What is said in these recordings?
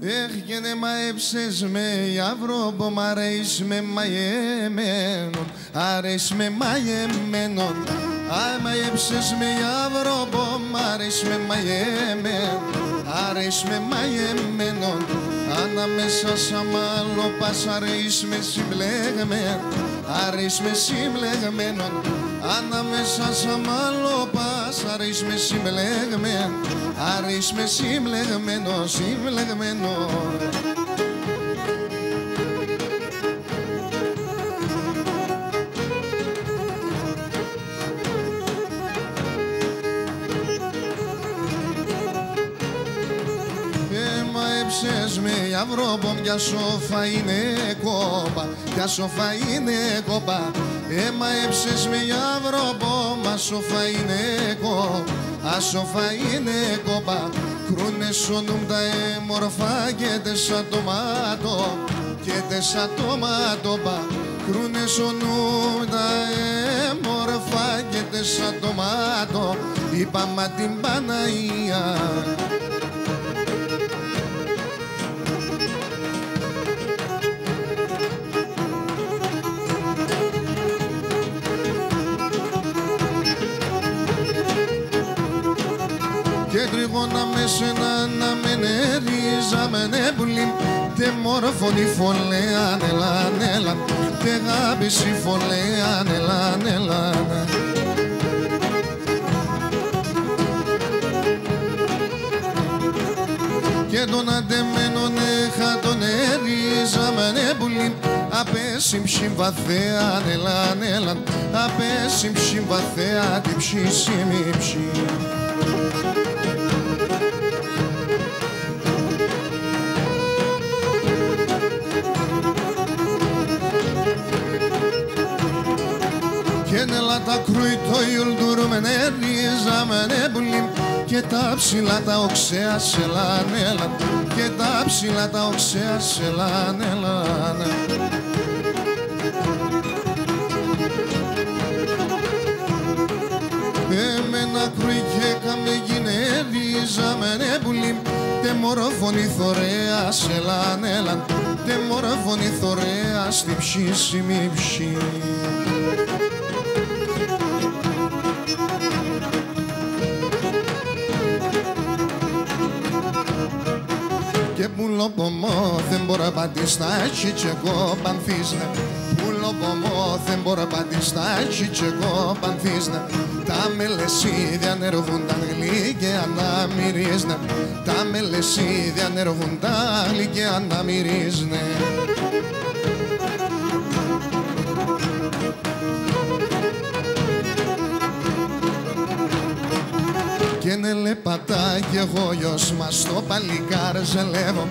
Έχγενε μαέψες με αυρόμπο, μ' αρέσει με μαγεμένον, αρέσει με μαγεμένον. Μαέψες με αυρόμπο, μ' αρέσει με μαγεμένον, αρέσει με μαγεμένον. Ανάμεσα σαν μάλλο πας αρέσει με συμπλεγμένον, αρέσει με συμπλεγμένον. Ανάμεσα σαν μάλλο πας αρέσει με συμπλεγμένον, αρέσει με συμπλεγμένο, συμπλεγμένο. Μαέψες με αυρόμπο, μια σοφά είναι κόμπα, μια σοφά είναι κόμπα. Μαέψες με αυρόμπο, μα σοφά είναι κόμπα, ασοφά είναι κόμπα. Κρούνε σονούμ τα έμορφα και τεσσα τομάτο, και τεσσα τομάτο πα. Κρούνε σονούμ τα έμορφα και τεσσα τομάτο, είπαμε την Παναγία. Και τριγώνα με σένα να με νερίζα με νεμπουλίν, τε μόρφωνη φωλέαν ελάν ελάν, τε γάμπηση φωλέαν ελάν ελάν. Και τον αντεμένον έχα τον νερίζα με νεμπουλίν, απέσιμ βαθέαν ελάν ελάν, απέσιμ βαθέα την ψήσιμη ψή. Και νελά τα κρούει το ιουλτούρ με νερίζα με νεμπουλίμ, και τα ψηλά τα οξέα σε λανέλα, και τα ψηλά τα οξέα σε λανέλα. Εμένα κρούει και καμε γυναίριζα με νεμπουλίμ, τε μορφωνή θωρέα σε λανέλα, τε μορφωνή θωρέα στη ψήσιμη ψή. Και πουλοπομό δεν μπορώ πατιστάκι και εγώ πανθίσνα, πουλοπομό δεν μπορώ πατιστάκι και εγώ πανθίσνα. Τα μελεσίδια νερβούν τα γλυκιά να μυρίζνα, τα μελεσίδια νερβούν τα γλυκιά να μυρίζνα. Και ελεπατά κι εγώ γιος μας στο παλικάρ ζελεύω,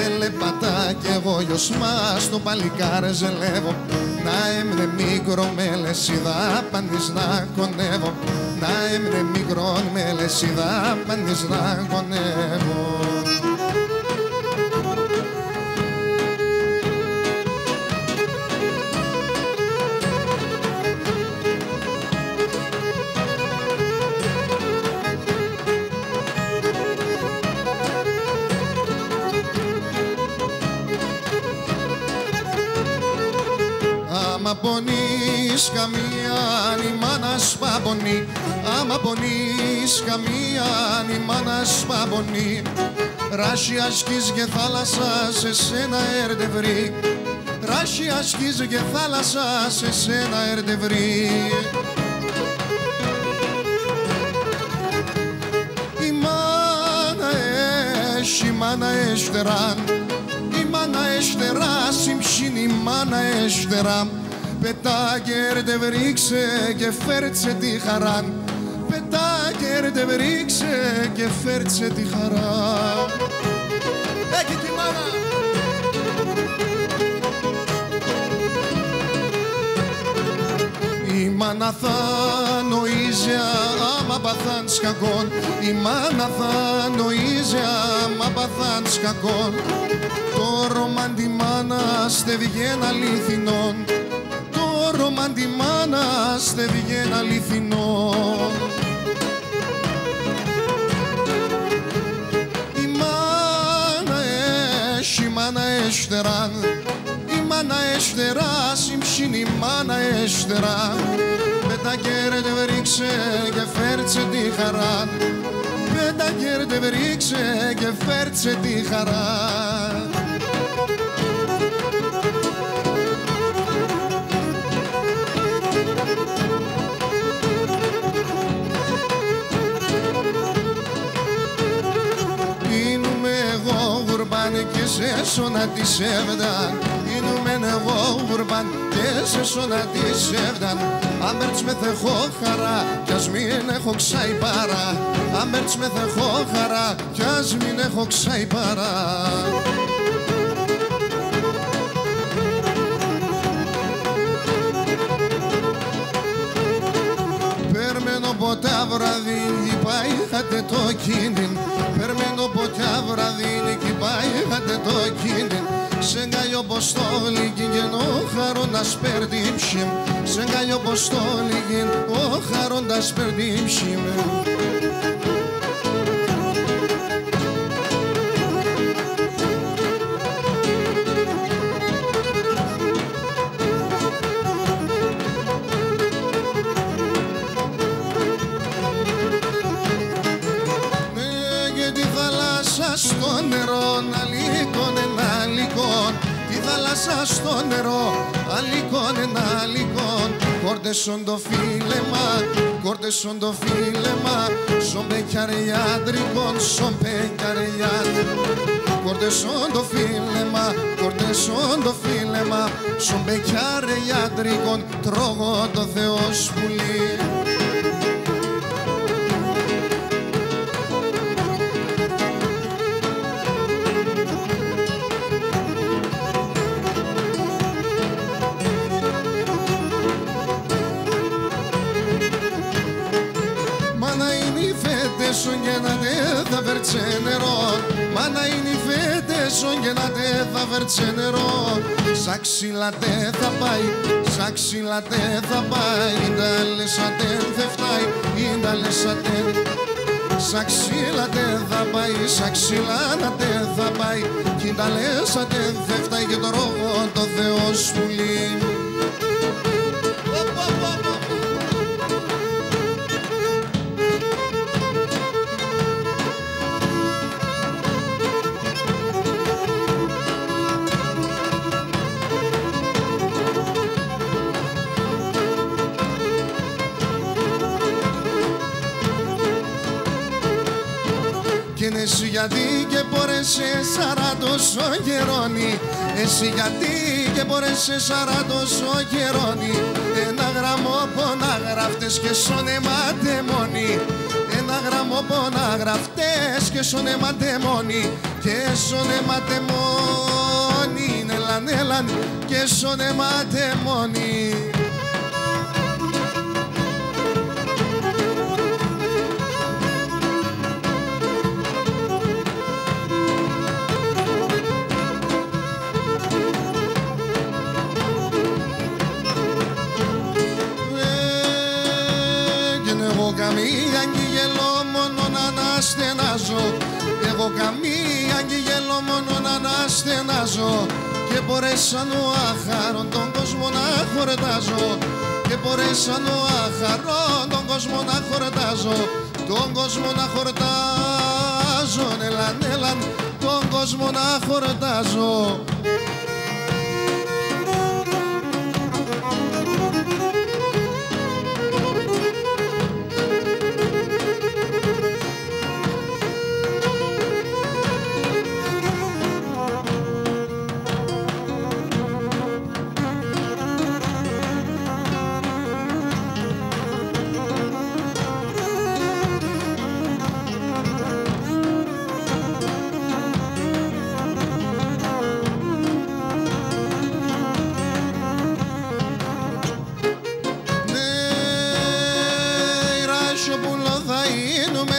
ελεπατά κι εγώ γιος μας στο παλικάρ ζελεύω. Να έμνε μικρό με λεσίδα πάντης να κονεύω, να έμνε μικρό με λεσίδα πάντης να κονεύω. Άμα πονείς καμία η μάνα σπαπονεί, άμα πονείς καμία η μάνα σπαπονεί. Ράσι ασκείς και θάλασσα σε σένα ερτευρεί, ράσι ασκείς και θάλασσα σε σένα ερτευρεί. Η μάνα έχει, η μάνα εστεράν, η μάνα εστερά, συμψήν η μάνα εστερά. Πετά και ερτευρίξε και φέρτσε τη χαρά, πετά και ερτευρίξε και φέρτσε τη χαρά. Έχει τη μάνα! Η μάνα θα νοίζει άμα παθάν σκακόν, η μάνα θα νοίζει άμα παθάν σκακόν. Το ρομάν τη μάνας τε βγαίνει αληθινόν, το ρομάν τη μάνας τε βγαίνει αληθινόν. Η μάνα συμψίνει η μάνα έστερα. Πέτα κέρδε βρίξε και φέρτσε τη χαρά. Πέτα κέρδε βρίξε και φέρτσε τη χαρά. Και σε σώνα τη σέβδαν, ίνουμεν εγώ γουρμπάν και σε σώνα τη σέβδαν. Άμπερτς με θεχώ χαρά κι ας μην έχω ξάει παρά. Άμπερτς με θεχώ χαρά κι ας μην έχω ξάει παρά. Περμένω ποτά βραδύ, πάει είχατε το κίνδυν. Περμένω ποτά βραδύ, κι πάει είχατε το κίνδυν. Σε γκαλιό πως το λυγιν, ο χαρόντας περδίψιμ. Σε γκαλιό πως το λυγιν, ο χαρόντας περδίψιμ. Στο νερό να λύκωνε να λύκον, τη θάλασσα στο νερό αλύκωνε να λύκον. Κόρτεσον το φίλεμα, κόρτεσον το φίλεμα, σον πεκιαρεϊάντρικον, σον πεκιαρεϊάντρικον. Κόρτεσον το φίλεμα, κόρτεσον το φίλεμα, σον πεκιαρεϊάντρικον, τρώγω το Θεός πουλί. Θα βέρτσε νερό, μάνα είναι οι φέτες ογγενάτε θα βέρτσε νερό. Σα ξυλατέ θα πάει, σα ξυλατέ θα πάει, τα λεσατέν θα φτάει, τα λεσατέν. Σα ξυλατέ θα πάει, σα ξυλατέ θα πάει, κι τα λεσατέν θα φτάει και το ρόγο το Θεός πουλί. Εσύ γιατί και μπορέσαι τόσο καιρόνι, εσύ γιατί και μπορέσαι τόσο καιρόνι. Ένα γραμμό πονάγραφτες και σωνεμάτε μόνοι, ένα γραμμό πονάγραφτες και σωνεμάτε μόνοι, και σωνεμάτε μόνοι, έλαν έλαν και σωνεμάτε μόνοι. Καμία αγγίγελο μόνο να αναστενάζω, εγώ καμία αγγίγελο μόνο να αναστενάζω. Και μπορέσαν ο άχαρον τον κόσμο να χορτάζω, και μπορέσαν ο άχαρον τον κόσμο να χορτάζω, τον κόσμο να χορτάζω, έλαν έλαν τον κόσμο να χορτάζω.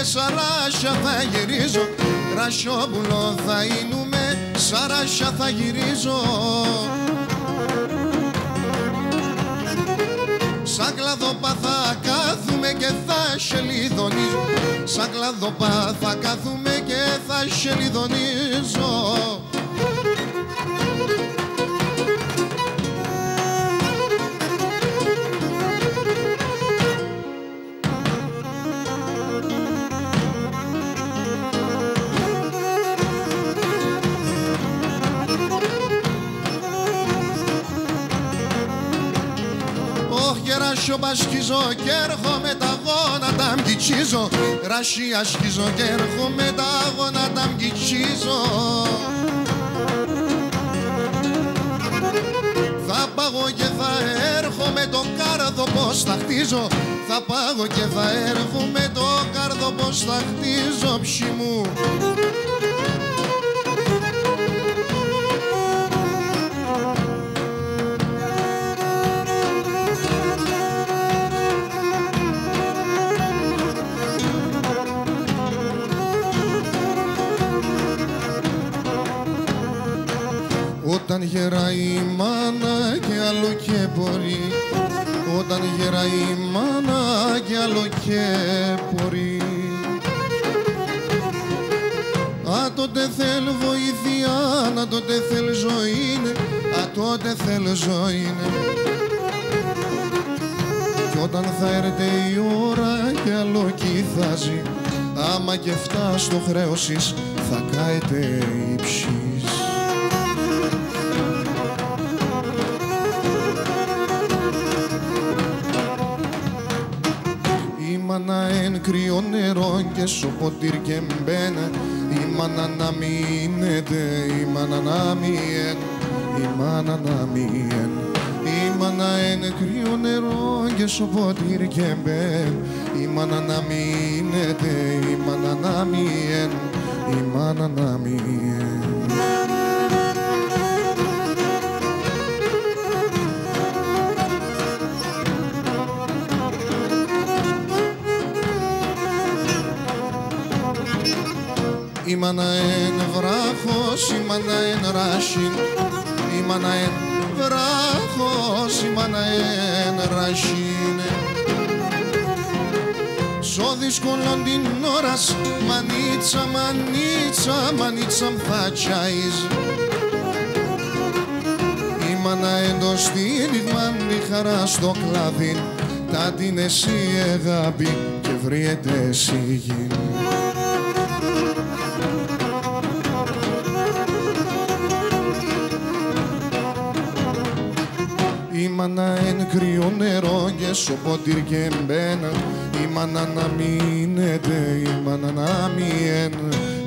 Σαράσια θα γυρίζω, Ρασιόπουλο θα είνουμε, σαράσια θα γυρίζω. Σαν κλαδοπά θα κάθουμε και θα σελιδονίζω, σαν κλαδοπά θα κάθουμε και θα σελιδονίζω. σιωπα σκίζω κι έρχομαι τα γόνα τα μκιτσίζω. Ρασία σκίζω κι έρχομαι τα γόνα τα μκιτσίζω. Θα πάγω και θα έρχομαι το κάρδο πως θα χτίζω. Θα πάγω και θα έρχομαι το κάρδο πως θα χτίζω ψι μου. Όταν γεράει η μάνα κι άλλο και μπορεί. Όταν γεράει η μάνα κι άλλο και μπορεί. Α, τότε θέλ βοήθεια, να τότε θέλ ζωή. Α, τότε θέλ ζωή. Κι όταν θα έρθει η ώρα κι άλλο κοιτάζει. Άμα και φτάσει το χρέωσης θα κάετε υψής. Η μάνα εν κρύο νερό και σοποτήρ και μπαίνε. Η μάνα να μείνετε, η μάνα να μείνε, η μάνα να μείνε. Η μάνα εν κρύο νερό και σοποτήρ και μπαίνε. Η μάνα να μείνετε, η μάνα να μείνε, η μάνα να μείνε. Η μάνα εν βράχος, η μάνα εν ράσιν. Η μάνα εν βράχος, η μάνα εν ράσιν. Σο δύσκολον την ώρας, μανίτσα, μανίτσα, μανίτσα θα τσάιζ. Η μάνα εν το στήριγμαν, η χαρά στο κλάδι. Τα την εσύ αγάπη και βριέται εσύ γη. Η μάνα εν κρύο νερό και σοποτήρ και μπαίνα. Η μάνα να μείνετε, η μάνα να μείνε,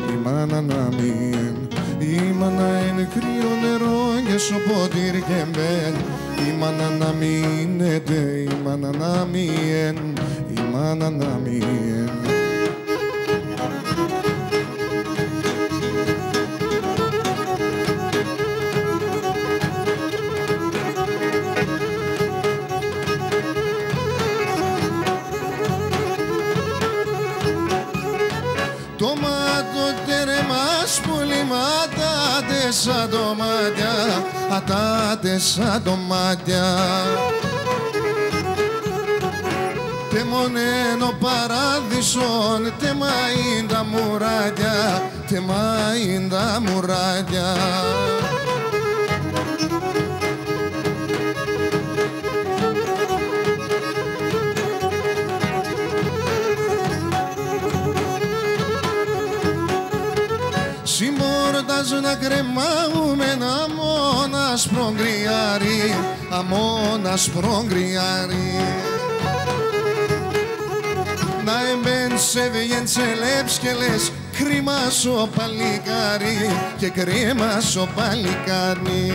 η μάνα να μείνε. Η μάνα εν κρύο νερό και σοποτήρ και μπαίνα. Η μάνα να μείνετε, η μάνα να μείνε, η μάνα να μείνε. Το μάτω τερεμάς πολύ ματάτε σαν το μάτια, ατάτε σαν το μάτια. Τε μονένο παράδεισον, τε μαΐν τα μουράτια, τε μαΐν τα μουράτια. Συμπόρτας να κρεμάγουμε ένα μόνα σπρογκριάρι, αμόνα σπρογκριάρι. Να εμπένσε βγαίνσε λέψκελες, κρίμα σο παλικάρι και κρίμα σο παλικάρι.